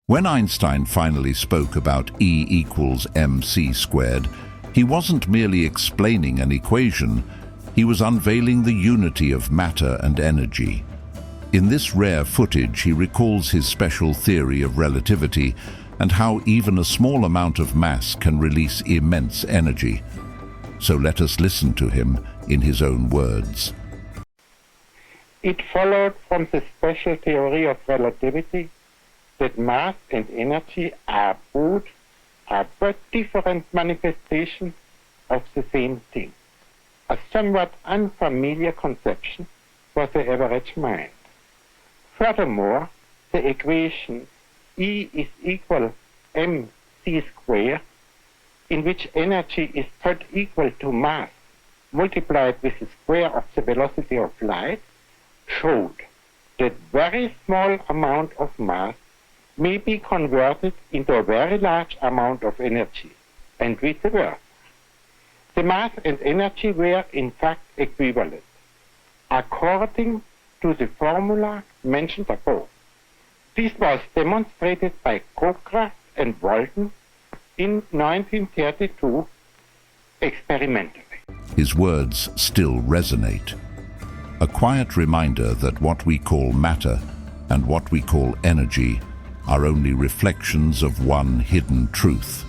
When Einstein finally spoke about E equals mc², he wasn't merely explaining an equation, he was unveiling the unity of matter and energy. In this rare footage, he recalls his special theory of relativity and how even a small amount of mass can release immense energy. So let us listen to him in his own words. It followed from the special theory of relativity that mass and energy are both but different manifestations of the same thing, a somewhat unfamiliar conception for the average mind. Furthermore, the equation E is equal mc², in which energy is put equal to mass multiplied with the square of the velocity of light, showed that very small amount of mass may be converted into a very large amount of energy, and vice versa. The mass and energy were in fact equivalent, according to the formula mentioned above. This was demonstrated by Kurzgesagt and Walton in 1932 experimentally. His words still resonate. A quiet reminder that what we call matter and what we call energy are only reflections of one hidden truth.